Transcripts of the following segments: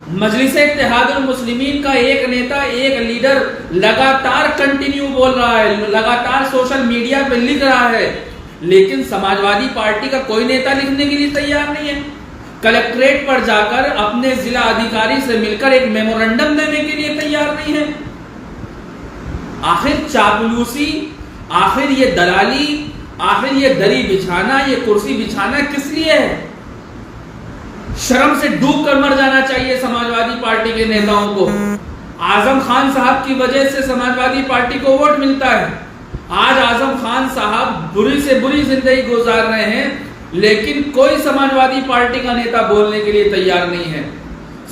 मजलिस-ए-इत्तेहादुल मुस्लिमीन का एक नेता, एक लीडर लगातार कंटिन्यू बोल रहा है, लगातार सोशल मीडिया पे लिख रहा है, लेकिन समाजवादी पार्टी का कोई नेता लिखने के लिए तैयार नहीं है। कलेक्ट्रेट पर जाकर अपने जिला अधिकारी से मिलकर एक मेमोरेंडम देने के लिए तैयार नहीं है। आखिर चापलूसी, आखिर ये दलाली, आखिर ये दरी बिछाना, ये कुर्सी बिछाना किस लिए है? शर्म से डूब कर मर जाना चाहिए समाजवादी पार्टी के नेताओं को। आजम खान साहब की वजह से समाजवादी पार्टी को वोट मिलता है। आज आजम खान साहब बुरी से बुरी जिंदगी गुजार रहे हैं, लेकिन कोई समाजवादी पार्टी का नेता बोलने के लिए तैयार नहीं है।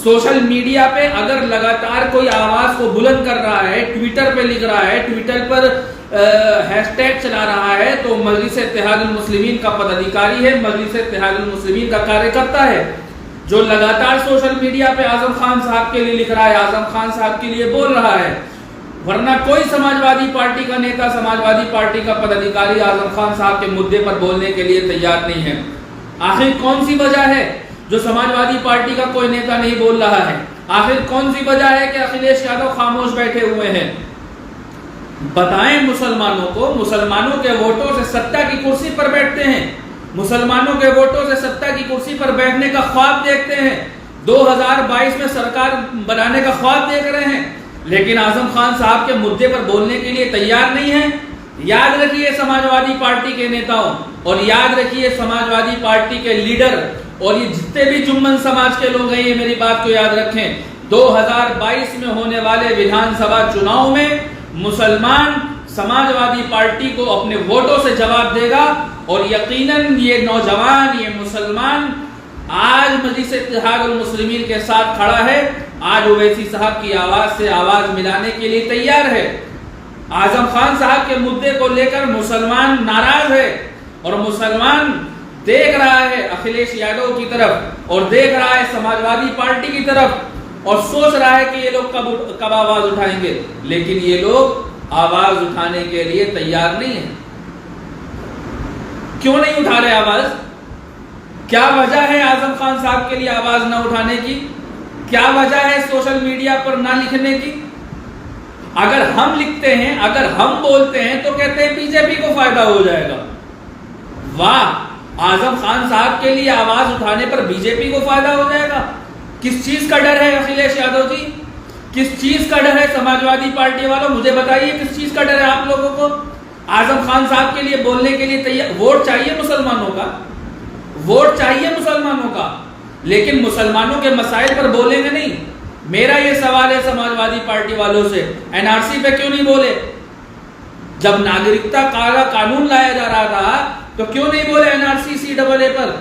सोशल मीडिया पे अगर लगातार कोई आवाज को बुलंद कर रहा है, ट्विटर पे लिख रहा है, ट्विटर पर हैशटैग चला रहा है, तो मजलिस-ए-इत्तेहादुल मुस्लिमीन का पदाधिकारी है, मजलिस-ए-इत्तेहादुल मुस्लिमीन का कार्यकर्ता है, जो लगातार सोशल मीडिया पे आजम खान साहब के लिए लिख रहा है, आजम खान साहब के लिए बोल रहा है। वरना कोई समाजवादी पार्टी का नेता, समाजवादी पार्टी का पदाधिकारी आजम खान साहब के मुद्दे पर बोलने के लिए तैयार नहीं है। आखिर कौन सी वजह है जो समाजवादी पार्टी का कोई नेता नहीं बोल रहा है? आखिर कौन सी वजह है कि अखिलेश यादव खामोश बैठे हुए हैं? बताएं मुसलमानों को। मुसलमानों के वोटों से सत्ता की कुर्सी पर बैठते हैं, मुसलमानों के वोटों से सत्ता की कुर्सी पर बैठने का ख्वाब देखते हैं, 2022 में सरकार बनाने का ख्वाब देख रहे हैं, लेकिन आजम खान साहब के मुद्दे पर बोलने के लिए तैयार नहीं है। याद रखिए समाजवादी पार्टी के नेताओं, और याद रखिए समाजवादी पार्टी के लीडर, और ये जितने भी जुम्मन समाज के लोग हैं, ये मेरी बात को याद रखें। 2022 में होने वाले विधानसभा चुनाव में मुसलमान समाजवादी पार्टी को अपने वोटों से जवाब देगा, और यकीनन ये नौजवान, ये मुसलमान आज मजलिस-ए-इत्तेहादुल मुस्लिमीन के साथ खड़ा है, आज ओवैसी साहब की आवाज से आवाज मिलाने के लिए तैयार है। आजम खान साहब के मुद्दे को लेकर मुसलमान नाराज है, और मुसलमान देख रहा है अखिलेश यादव की तरफ, और देख रहा है समाजवादी पार्टी की तरफ, और सोच रहा है कि ये लोग कब आवाज उठाएंगे, लेकिन ये लोग आवाज उठाने के लिए तैयार नहीं है। क्यों नहीं उठा रहे आवाज? क्या वजह है आजम खान साहब के लिए आवाज न उठाने की? क्या वजह है सोशल मीडिया पर ना लिखने की? अगर हम लिखते हैं, अगर हम बोलते हैं, तो कहते हैं बीजेपी को फायदा हो जाएगा। वाह, आजम खान साहब के लिए आवाज उठाने पर बीजेपी को फायदा हो जाएगा? किस चीज का डर है अखिलेश यादव जी? किस चीज का डर है समाजवादी पार्टी वालों? मुझे बताइए किस चीज का डर है आप लोगों को? आजम खान साहब के लिए बोलने के लिए तैयार। वोट चाहिए मुसलमानों का, वोट चाहिए मुसलमानों का, लेकिन मुसलमानों के मसाइल पर बोलेंगे नहीं। मेरा ये सवाल है समाजवादी पार्टी वालों से, एनआरसी पे क्यों नहीं बोले? जब नागरिकता कानून लाया जा रहा था, तो क्यों नहीं बोले एनआरसी CAA पर?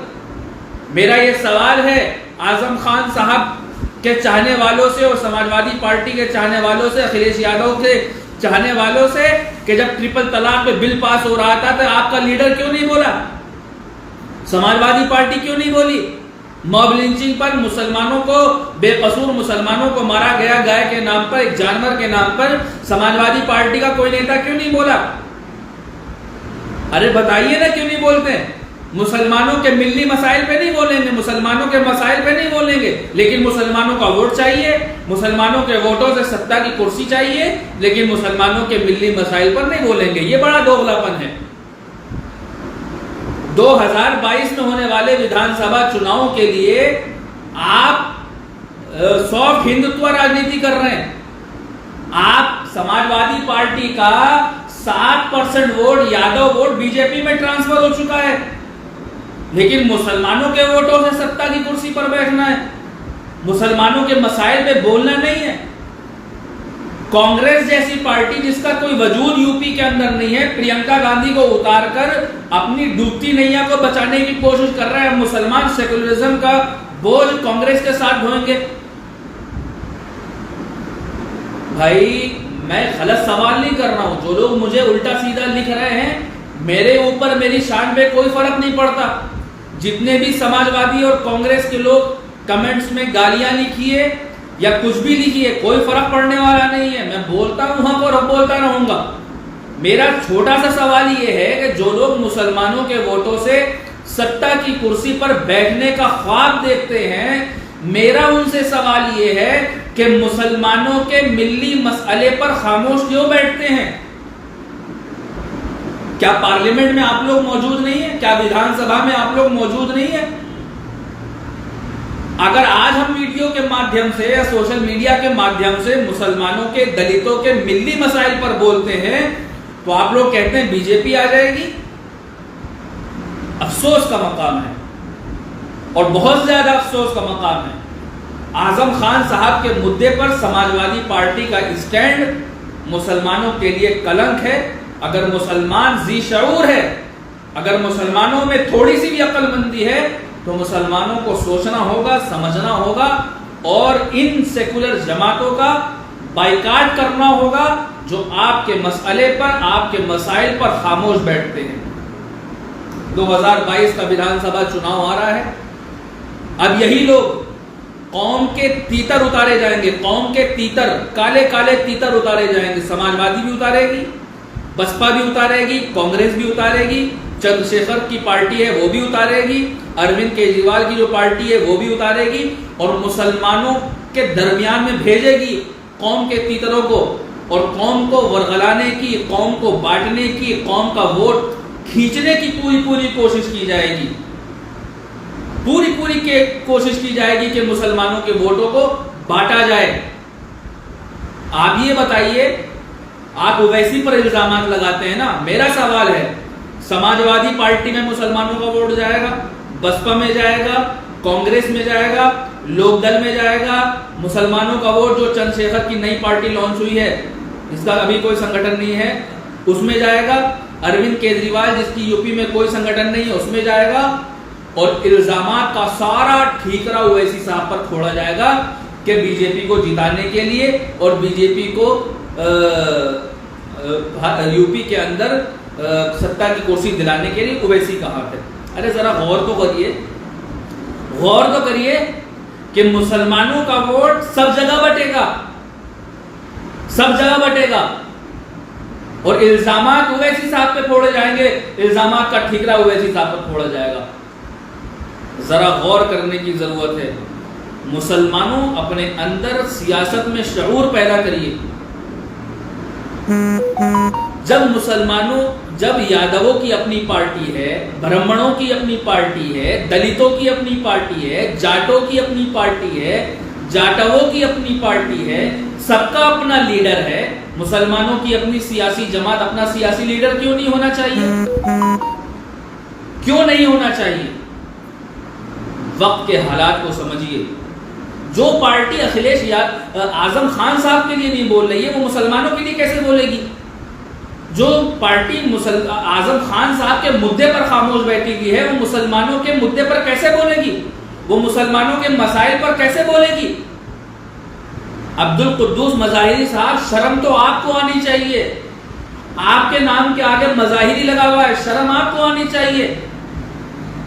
मेरा ये सवाल है आजम खान साहब के चाहने वालों से, और समाजवादी पार्टी के चाहने वालों से, अखिलेश यादव के चाहने वालों से, कि जब ट्रिपल तलाक पे बिल पास हो रहा था, तो आपका लीडर क्यों नहीं बोला? समाजवादी पार्टी क्यों नहीं बोली? मॉब लिंचिंग पर मुसलमानों को, बेकसूर मुसलमानों को मारा गया गाय के नाम पर, एक जानवर के नाम पर, समाजवादी पार्टी का कोई नेता क्यों नहीं बोला? अरे बताइए ना, क्यों नहीं बोलते? मुसलमानों के मिल्ली मसाइल पे नहीं बोलेंगे, मुसलमानों के मसाइल पे नहीं बोलेंगे, लेकिन मुसलमानों का वोट चाहिए, मुसलमानों के वोटों से सत्ता की कुर्सी चाहिए, लेकिन मुसलमानों के मिल्ली मसाइल पर नहीं बोलेंगे। ये बड़ा दोगलापन है। 2022 में होने वाले विधानसभा चुनाव के लिए आप सॉफ्ट हिंदुत्व राजनीति कर रहे हैं। आप समाजवादी पार्टी का 7% वोट, यादव वोट बीजेपी में ट्रांसफर हो चुका है, लेकिन मुसलमानों के वोटों से सत्ता की कुर्सी पर बैठना है, मुसलमानों के मसाइल पे बोलना नहीं है। कांग्रेस जैसी पार्टी जिसका कोई वजूद यूपी के अंदर नहीं है, प्रियंका गांधी को उतारकर अपनी डूबती नैया को बचाने की कोशिश कर रहा है। मुसलमान सेकुलरिज्म का बोझ कांग्रेस के साथ ढोएंगे। भाई, मैं गलत सवाल नहीं कर रहा हूं। जो लोग मुझे उल्टा सीधा लिख रहे हैं, मेरे ऊपर, मेरी शान पे कोई फर्क नहीं पड़ता। जितने भी समाजवादी और कांग्रेस के लोग कमेंट्स में गालियां लिखिए या कुछ भी लिखिए, कोई फर्क पड़ने वाला नहीं है। मैं बोलता हूं वहां पर, अब बोलता रहूंगा। मेरा छोटा सा सवाल ये है कि जो लोग मुसलमानों के वोटों से सत्ता की कुर्सी पर बैठने का ख्वाब देखते हैं, मेरा उनसे सवाल यह है कि मुसलमानों के मिल्ली मसले पर खामोश क्यों बैठते हैं? क्या पार्लियामेंट में आप लोग मौजूद नहीं है? क्या विधानसभा में आप लोग मौजूद नहीं है? अगर आज हम वीडियो के माध्यम से या सोशल मीडिया के माध्यम से मुसलमानों के, दलितों के मिल्ली मसाइल पर बोलते हैं तो आप लोग कहते हैं बीजेपी आ जाएगी। अफसोस का मकाम है और बहुत ज्यादा अफसोस का मकाम है। आजम खान साहब के मुद्दे पर समाजवादी पार्टी का स्टैंड मुसलमानों के लिए कलंक है। अगर मुसलमान जी शऊर है, अगर मुसलमानों में थोड़ी सी भी अक्लमंदी है तो मुसलमानों को सोचना होगा, समझना होगा और इन सेकुलर जमातों का बाइकाट करना होगा जो आपके मसले पर, आपके मसाइल पर खामोश बैठते हैं। 2022 का विधानसभा चुनाव आ रहा है। अब यही लोग कौम के तीतर उतारे जाएंगे, कौम के तीतर, काले काले तीतर उतारे जाएंगे। समाजवादी भी उतारेगी, बसपा भी उतारेगी, कांग्रेस भी उतारेगी, चंद्रशेखर की पार्टी है वो भी उतारेगी, अरविंद केजरीवाल की जो पार्टी है वो भी उतारेगी और मुसलमानों के दरमियान में भेजेगी कौम के तीतरों को और कौम को वरगलाने की, कौम को बांटने की, कौम का वोट खींचने की पूरी कोशिश की जाएगी। पूरी कोशिश की जाएगी कि मुसलमानों के वोटों को बांटा जाए। आप ये बताइए, आप ओवैसी पर इल्जामात लगाते हैं ना। मेरा सवाल है, समाजवादी पार्टी में मुसलमानों का वोट जाएगा, बसपा में जाएगा, कांग्रेस में जाएगा, लोकदल में जाएगा, मुसलमानों का वोट जो चंद्रशेखर की नई पार्टी लॉन्च हुई है, इसका अभी कोई संगठन नहीं है, उसमें जाएगा, अरविंद केजरीवाल जिसकी यूपी में कोई संगठन नहीं है उसमें जाएगा और इल्जामात का सारा ठीकरा ओवैसी साहब पर छोड़ा जाएगा कि बीजेपी को जिताने के लिए और बीजेपी को यूपी के अंदर सत्ता की कुर्सी दिलाने के लिए ओवैसी का हाथ है। अरे जरा गौर तो करिए कि मुसलमानों का वोट सब जगह बटेगा और इल्जामात ओवैसी साहब पे फोड़े जाएंगे, इल्जामात का ठीकरा ओवैसी साहब पर फोड़ा जाएगा। जरा गौर करने की जरूरत है। मुसलमानों अपने अंदर सियासत में शऊर पैदा करिए। जब यादवों की अपनी पार्टी है, ब्राह्मणों की अपनी पार्टी है, दलितों की अपनी पार्टी है, जाटों की अपनी पार्टी है, जाटवों की अपनी पार्टी है, सबका अपना लीडर है, मुसलमानों की अपनी सियासी जमात, अपना सियासी लीडर क्यों नहीं होना चाहिए? क्यों नहीं होना चाहिए? वक्त के हालात को समझिए। जो पार्टी अखिलेश आजम खान साहब के लिए नहीं बोल रही है वो मुसलमानों के लिए कैसे बोलेगी? जो पार्टी आजम खान साहब के मुद्दे पर खामोश बैठी हुई है वो मुसलमानों के मुद्दे पर कैसे बोलेगी? वो मुसलमानों के मसाइल पर कैसे बोलेगी? अब्दुल कुद्दूस मज़ाहिरी साहब, शर्म तो आपको आनी चाहिए। आपके नाम के आगे मज़ाहिरी लगा हुआ है, शर्म आपको आनी चाहिए।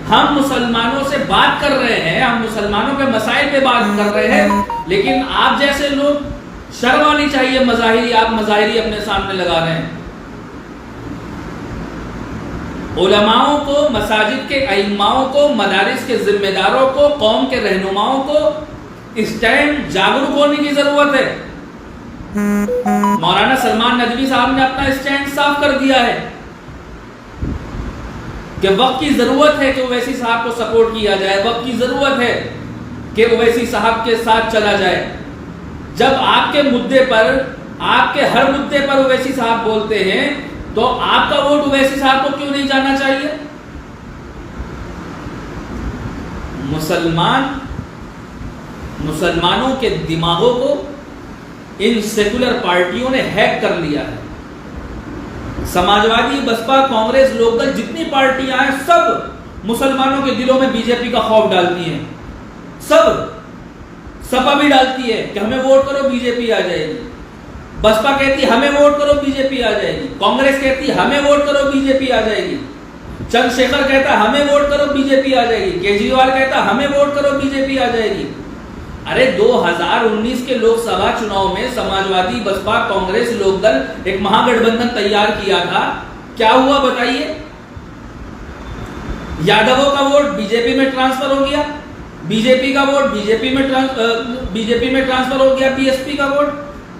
हम मुसलमानों से बात कर रहे हैं, हम मुसलमानों के मसाइल पे बात कर रहे हैं, लेकिन आप जैसे लोग, शर्म आनी चाहिए। मज़ाहिरी, आप मज़ाहिरी अपने सामने लगा रहे हैं। उलमाओं को, मसाजिद के अइम्माओं को, मदारिस के जिम्मेदारों को, कौम के रहनुमाओं को स्टैंड जागरूक होने की जरूरत है। मौलाना सलमान नदवी साहब ने अपना स्टैंड साफ कर दिया है कि वक्त की जरूरत है कि ओवैसी साहब को सपोर्ट किया जाए, वक्त की जरूरत है कि ओवैसी साहब के साथ चला जाए। जब आपके मुद्दे पर, आपके हर मुद्दे पर ओवैसी साहब बोलते हैं तो आपका वोट ओवैसी साहब को क्यों नहीं जाना चाहिए? मुसलमानों के दिमागों को इन सेकुलर पार्टियों ने हैक कर लिया है। समाजवादी, बसपा, कांग्रेस, लोकदल, जितनी पार्टियां हैं सब मुसलमानों के दिलों में बीजेपी का खौफ डालती हैं। सब, सपा भी डालती है कि हमें वोट करो बीजेपी आ जाएगी। बसपा कहती हमें वोट करो बीजेपी आ जाएगी। कांग्रेस कहती हमें वोट करो बीजेपी आ जाएगी। चंद्रशेखर कहता हमें वोट करो बीजेपी आ जाएगी। केजरीवाल कहता हमें वोट करो बीजेपी आ जाएगी। अरे 2019 के लोकसभा चुनाव में समाजवादी, बसपा, कांग्रेस, लोकदल एक महागठबंधन तैयार किया था। क्या हुआ बताइए? यादवों का वोट बीजेपी में ट्रांसफर हो गया, बीजेपी का वोट बीजेपी में ट्रांसफर हो गया, बीएसपी का वोट,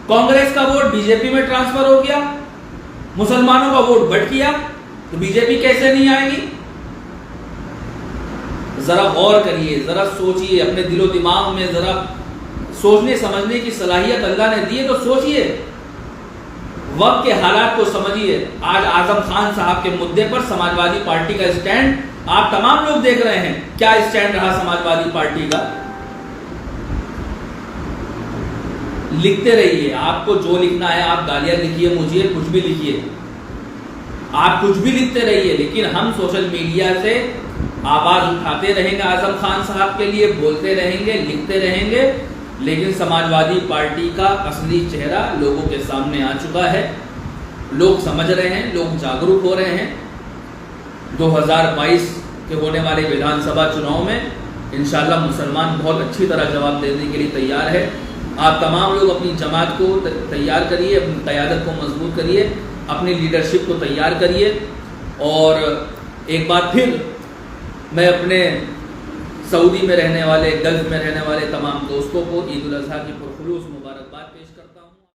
कांग्रेस का वोट बीजेपी में ट्रांसफर हो गया, मुसलमानों का वोट बढ़ गया, तो बीजेपी कैसे नहीं आएगी? जरा गौर करिए, जरा सोचिए, अपने दिलो दिमाग में जरा सोचने समझने की सलाहियत अल्लाह ने दी है, तो सोचिए, वक्त के हालात को समझिए। आज आजम खान साहब के मुद्दे पर समाजवादी पार्टी का स्टैंड आप तमाम लोग देख रहे हैं, क्या स्टैंड रहा समाजवादी पार्टी का। लिखते रहिए, आपको जो लिखना है आप गालियां लिखिए, मुझे कुछ भी लिखिए, आप कुछ भी लिखते रहिए, लेकिन हम सोशल मीडिया से आवाज उठाते रहेंगे आजम खान साहब के लिए, बोलते रहेंगे, लिखते रहेंगे, लेकिन समाजवादी पार्टी का असली चेहरा लोगों के सामने आ चुका है। लोग समझ रहे हैं, लोग जागरूक हो रहे हैं। 2022 के होने वाले विधानसभा चुनाव में इंशाल्लाह मुसलमान बहुत अच्छी तरह जवाब देने के लिए तैयार है। आप तमाम लोग अपनी जमात को तैयार करिए, अपनी क़यादत को मजबूत करिए, अपनी लीडरशिप को तैयार करिए। और एक बार फिर मैं अपने सऊदी में रहने वाले, गल्फ में रहने वाले तमाम दोस्तों को ईद उल अज़हा की पुरखुलूस मुबारकबाद